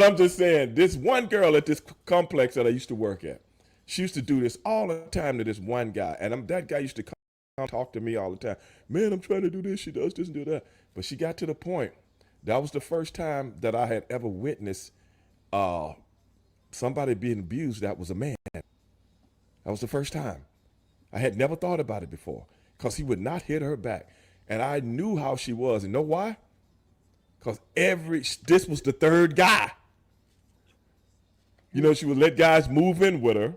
I'm just saying, this one girl at this complex that I used to work at, she used to do this all the time to this one guy, and that guy used to come talk to me all the time. Man, I'm trying to do this. She does this and do that. But she got to the point. That was the first time that I had ever witnessed uh, somebody being abused. That was a man. That was the first time. I had never thought about it before because he would not hit her back, and I knew how she was. And know why? Because this was the third guy. You know, she would let guys move in with her.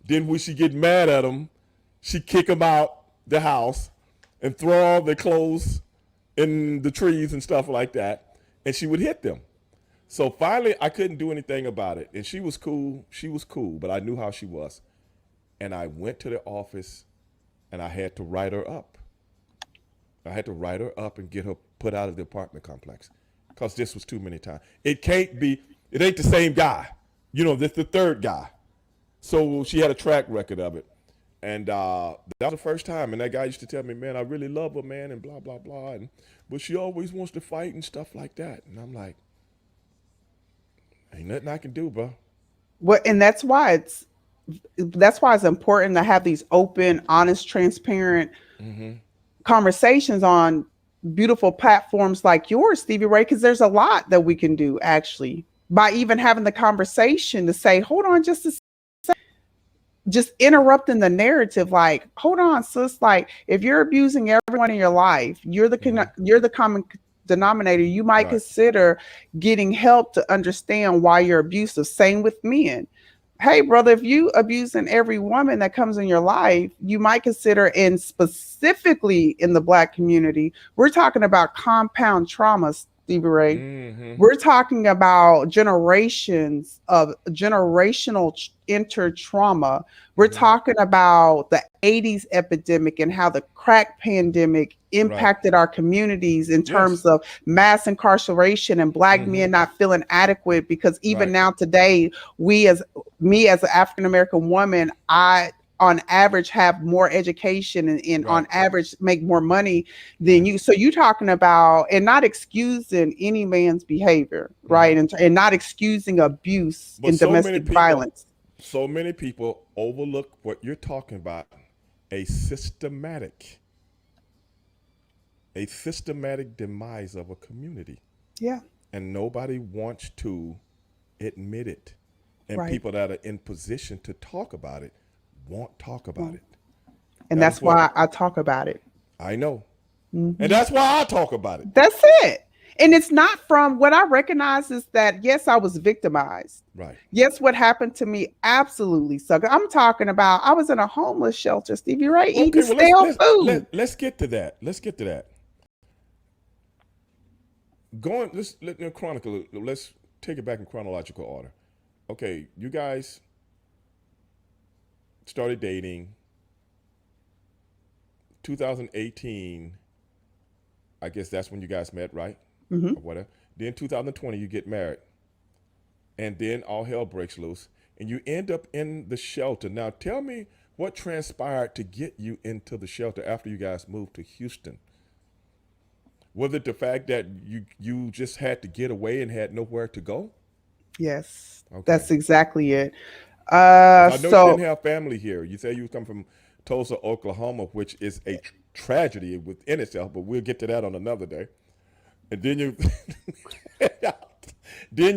Then when she get mad at them, she'd kick them out the house and throw all their clothes in the trees and stuff like that. And she would hit them. So finally, I couldn't do anything about it. And she was cool. She was cool, but I knew how she was. And I went to the office and I had to write her up. I had to write her up and get her put out of the apartment complex because this was too many times. It ain't the same guy. You know, this the third guy. So she had a track record of it. And that was the first time. And that guy used to tell me, man, I really love her, man, and blah, blah, blah. But she always wants to fight and stuff like that. And I'm like, ain't nothing I can do, bro. Well, and that's why it's important to have these open, honest, transparent conversations on beautiful platforms like yours, Stevie Ray, because there's a lot that we can do actually by even having the conversation to say, hold on just a second, just interrupting the narrative. Like, hold on, sis, like if you're abusing everyone in your life, you're the common denominator. You might consider getting help to understand why you're abusive. Same with men. Hey, brother, if you abusing every woman that comes in your life, you might consider, and specifically in the Black community, we're talking about compound trauma, Stevie Ray. We're talking about generations of generational inter-trauma. We're talking about the 80s epidemic and how the crack pandemic impacted our communities in terms of mass incarceration and Black men not feeling adequate, because even now today, me as an African-American woman, I on average have more education and on average make more money than you. So you talking about, and not excusing any man's behavior, right? And not excusing abuse and domestic violence. So many people overlook what you're talking about, a systematic demise of a community. Yeah. And nobody wants to admit it. And people that are in position to talk about it won't talk about it. And that's why I talk about it. I know. And that's why I talk about it. That's it. And it's not from what I recognize is that, yes, I was victimized. Right. Yes, what happened to me absolutely sucked. I'm talking about I was in a homeless shelter, Stevie Ray, eating stale food. Let's get to that. Let's chronicle. Let's take it back in chronological order. Okay, you guys started dating 2018. I guess that's when you guys met, right? Or whatever. Then 2020, you get married. And then all hell breaks loose. And you end up in the shelter. Now, tell me what transpired to get you into the shelter after you guys moved to Houston. Was it the fact that you just had to get away and had nowhere to go? Yes, that's exactly it. I know you didn't have family here. You say you come from Tulsa, Oklahoma, which is a tragedy within itself, but we'll get to that on another day. And then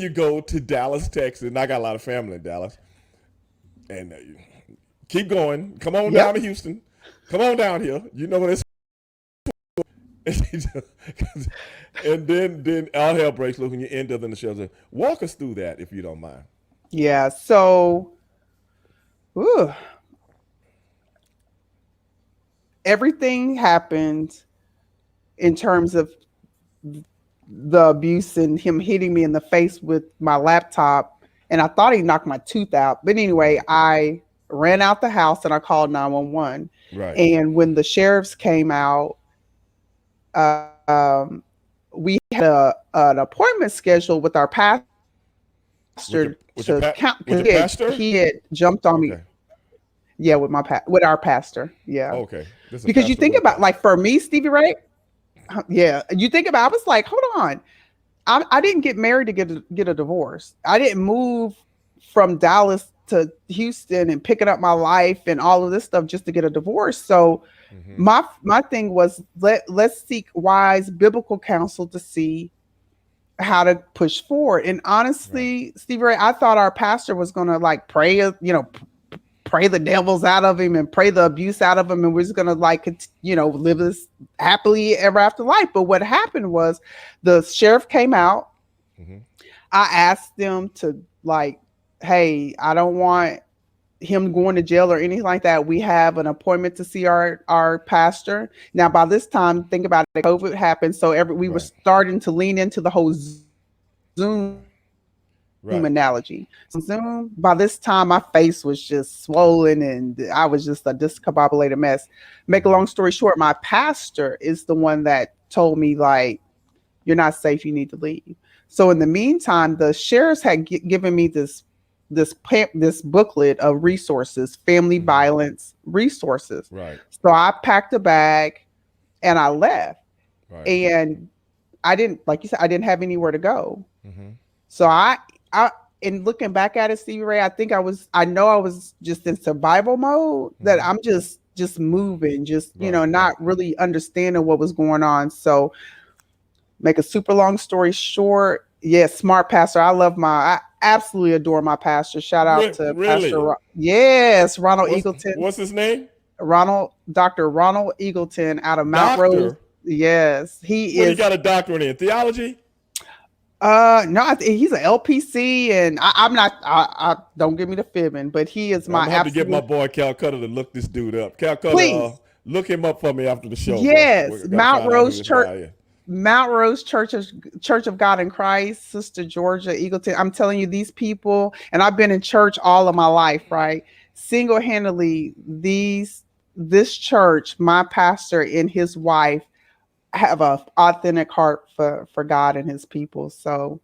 you go to Dallas, Texas, and I got a lot of family in Dallas. And keep going. Come on down to Houston. Come on down here. You know what it's. And then all hell breaks loose and you end up in the shelter. Walk us through that if you don't mind. Yeah. So, everything happened in terms of the abuse and him hitting me in the face with my laptop. And I thought he knocked my tooth out. But anyway, I ran out the house and I called 911. Right. And when the sheriffs came out, we had an appointment scheduled with our pastor he had jumped on me. Yeah, with our pastor. Yeah. Okay. Because you think about, like, for me, Stevie Ray. Yeah, you think about. I was like, hold on. I didn't get married to get a divorce. I didn't move from Dallas to Houston and picking up my life and all of this stuff just to get a divorce. So Mm-hmm. my thing was let's seek wise biblical counsel to see how to push forward. And Right. honestly, Stevie Ray, I thought our pastor was gonna like pray, pray the devils out of him and pray the abuse out of him, and we're just gonna like live this happily ever after life. But what happened was the sheriff came out. Mm-hmm. I asked them to like, hey, I don't want him going to jail or anything like that. We have an appointment to see our pastor. Now by this time, think about it, COVID happened, so we were Right. starting to lean into the whole Zoom Right. analogy. Zoom, by this time, my face was just swollen and I was just a discombobulated mess. Make a Mm-hmm. long story short, my pastor is the one that told me, like, you're not safe, you need to leave. So in the meantime, the sheriffs had given me this booklet of resources, family Mm-hmm. violence resources. Right. So I packed a bag and I left. Right. And I didn't, like you said, I didn't have anywhere to go. Mm-hmm. So I, in looking back at it, Stevie Ray, I know I was just in survival mode, that Mm-hmm. I'm just moving, just, Right. Right. not really understanding what was going on. So make a super long story short, yes, smart pastor. I absolutely adore my pastor. Shout out to Pastor, Really? yes, Ronald What's Eagleton, what's his name? Dr. Ronald Eagleton out of Mount Rose. Doctor. Yes, he What he is. got a doctorate in? Theology? No, he's an LPC, and I'm not. I don't give me the fibbing, but he is I'm my gonna have to get my absolute. boy Calcutta to look this dude up. Calcutta, Please, look him up for me after the show, bro. yes, We gotta find out who this guy is. Mount Rose Church of God in Christ, Sister Georgia Eagleton. I'm telling you, these people, and I've been in church all of my life, right? Single handedly, this church, my pastor and his wife have a authentic heart for God and His people. So